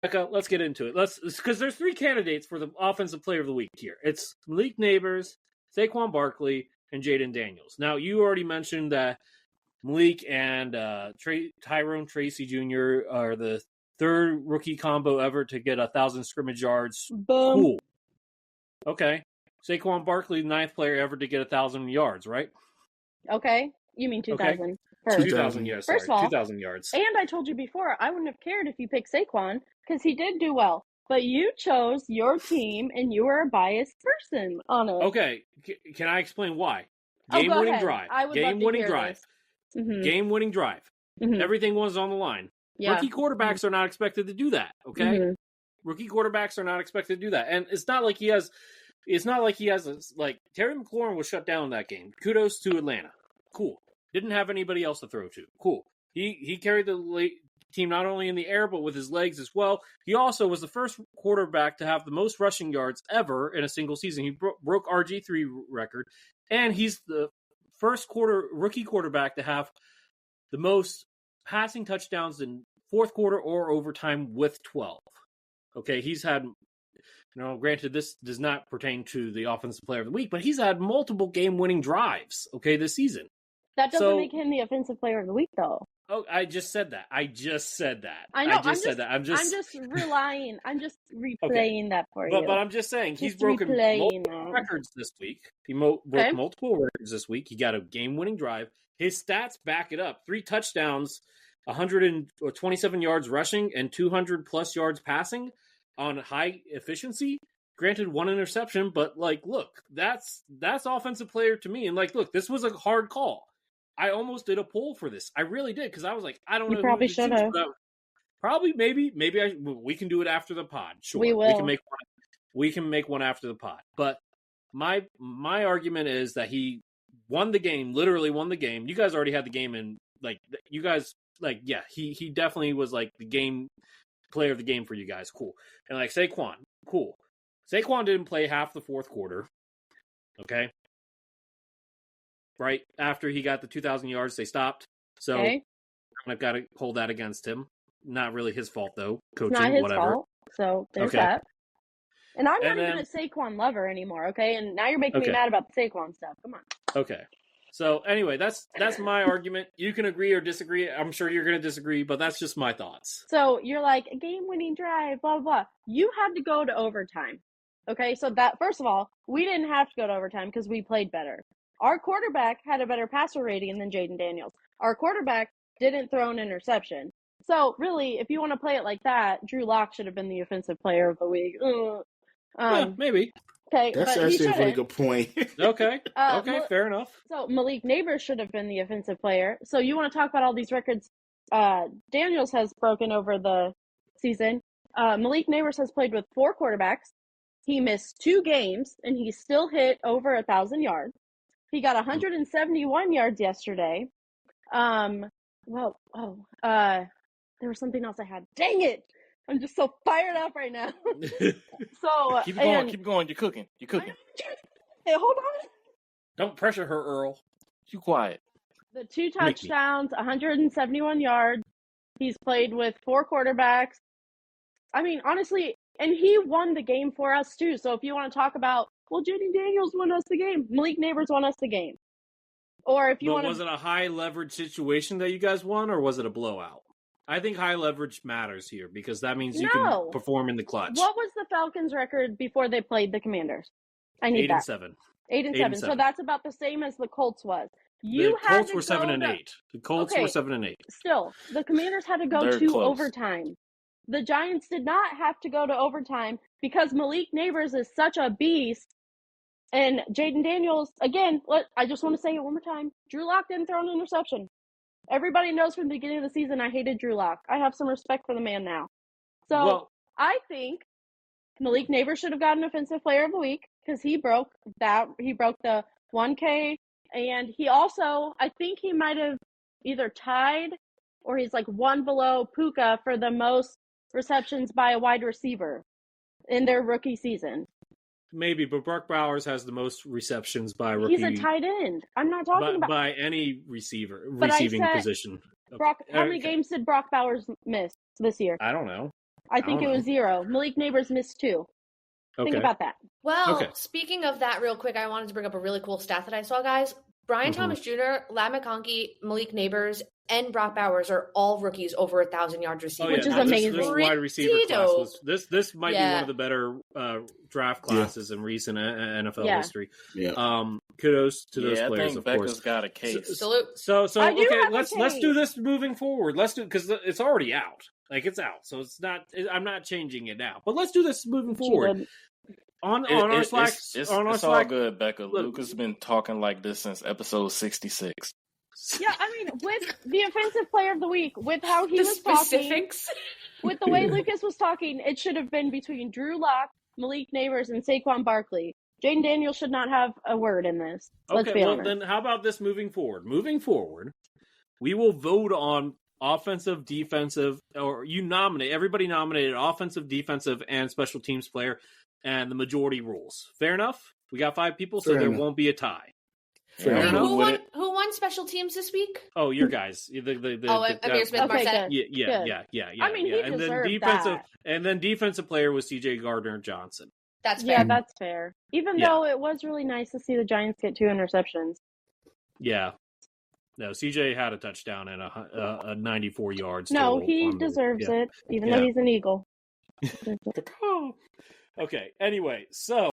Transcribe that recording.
Becca, let's get into it. Because there's 3 candidates for the Offensive Player of the Week here. It's Malik Neighbors, Saquon Barkley, and Jaden Daniels. Now, you already mentioned that Malik and Tyrone Tracy Jr. are the 3rd rookie combo ever to get 1,000 scrimmage yards. Boom. Cool. Okay. Saquon Barkley, 9th player ever to get 1,000 yards, right? Okay. You mean 2,000. Okay. First. 2,000 yards. Sorry. First of all, 2,000 yards. And I told you before, I wouldn't have cared if you picked Saquon because he did do well. But you chose your team, and you were a biased person on it. Okay. Can I explain why? Go Game-winning ahead. drive. I would love to Game-winning hear drive. this. Mm-hmm. Game-winning drive. Mm-hmm. Everything was on the line. Yeah. Rookie quarterbacks are not expected to do that, okay? Mm-hmm. Rookie quarterbacks are not expected to do that. And it's not like he has Terry McLaurin was shut down in that game. Kudos to Atlanta. Cool. Didn't have anybody else to throw to. Cool. He carried the team not only in the air, but with his legs as well. He also was the first quarterback to have the most rushing yards ever in a single season. He broke RG3 record, and he's the first rookie quarterback to have the most passing touchdowns in fourth quarter or overtime with 12. Okay, he's had, granted this does not pertain to the Offensive Player of the Week, but he's had multiple game-winning drives, okay, this season. That doesn't make him the Offensive Player of the Week, though. Oh, I just said that. I know. I'm just replaying okay. That for you. But I'm just saying, he's broken multiple records this week. He broke multiple records this week. He got a game-winning drive. His stats back it up. 3 touchdowns, 127 yards rushing, and 200-plus yards passing on high efficiency. Granted, 1 interception, but, look, that's offensive player to me. And, look, this was a hard call. I almost did a poll for this. I really did, because I was like, I don't know. You probably should have. Probably, maybe we can do it after the pod. Sure, we will. We can make one after the pod. But my argument is that he won the game, literally won the game. You guys already had the game, and he definitely was the game player of the game for you guys. Cool. And Saquon, cool. Saquon didn't play half the fourth quarter. Okay. Right after he got the 2,000 yards, they stopped. So I've got to hold that against him. Not really his fault, though. Coaching, not his whatever. Fault, so there's that. And I'm not even a Saquon lover anymore, okay? And now you're making me mad about the Saquon stuff. Come on. Okay. So anyway, that's my argument. You can agree or disagree. I'm sure you're going to disagree, but that's just my thoughts. So you're like, a game-winning drive, blah, blah, blah. You had to go to overtime. Okay, so that, first of all, we didn't have to go to overtime because we played better. Our quarterback had a better passer rating than Jaden Daniels. Our quarterback didn't throw an interception. So, really, if you want to play it like that, Drew Lock should have been the Offensive Player of the Week. Maybe. Okay, that's actually a really good point. Okay, fair enough. So, Malik Neighbors should have been the Offensive Player. So, you want to talk about all these records Daniels has broken over the season. Malik Neighbors has played with 4 quarterbacks. He missed 2 games, and he still hit over 1,000 yards. He got 171 yards yesterday. There was something else I had. Dang it! I'm just so fired up right now. So keep going. You're cooking. Hey, hold on. Don't pressure her, Earl. You quiet. The 2 touchdowns, 171 yards. He's played with 4 quarterbacks. I mean, honestly, and he won the game for us too. So if you want to talk about, well, Jaden Daniels won us the game, Malik Neighbors won us the game. Or if you want, was it a high leverage situation that you guys won, or was it a blowout? I think high leverage matters here because that means you can perform in the clutch. What was the Falcons' record before they played the Commanders? I need 8-7. 8-7. So that's about the same as the Colts was. The Colts were 7-8. The Colts were 7-8. Still, the Commanders had to go to overtime. The Giants did not have to go to overtime because Malik Neighbors is such a beast. And Jaden Daniels, again, I just want to say it one more time. Drew Lock didn't throw an interception. Everybody knows from the beginning of the season I hated Drew Lock. I have some respect for the man now. So I think Malik Neighbors should have gotten Offensive Player of the Week because he broke the 1K. And he also, I think he might have either tied or he's one below Puka for the most receptions by a wide receiver in their rookie season. Maybe, but Brock Bowers has the most receptions by rookie. He's a tight end. I'm not talking about by any receiving position. Brock, how many games did Brock Bowers miss this year? I don't know. I think it was 0. Malik Neighbors missed 2. Think about that. Well, speaking of that real quick, I wanted to bring up a really cool stat that I saw, guys. Brian Thomas Jr., Ladd McConkey, Malik Neighbors, and Brock Bowers are all rookies over 1,000 yards receiving. Which is amazing. This wide receiver class this might be one of the better draft classes in recent NFL history. Yeah. Kudos to those players, of course. Becca's got a case. Salute. So okay, let's do this moving forward. Let's do, because it's already out. Like, it's out, so it's not. I'm not changing it now. But let's do this moving forward. On our Slack, it's all good, Becca. Luke has been talking like this since episode 66. Yeah, I mean, with the offensive player of the week, with how he was talking, with the way Lucas was talking, it should have been between Drew Lock, Malik Neighbors, and Saquon Barkley. Jaden Daniels should not have a word in this. Let's be honest. Then how about this moving forward? Moving forward, we will vote on offensive, defensive, or everybody nominated offensive, defensive, and special teams player, and the majority rules. Fair enough? We got 5 people, so there won't be a tie. Who won special teams this week? Oh, your guys. Amir Smith-Marset. Yeah. I mean, he deserved that. And then defensive player was C.J. Gardner-Johnson. That's fair. Yeah, that's fair. Even though it was really nice to see the Giants get 2 interceptions. Yeah. No, CJ had a touchdown and a 94 yards. No, he deserves it, even though he's an Eagle. Okay, anyway, so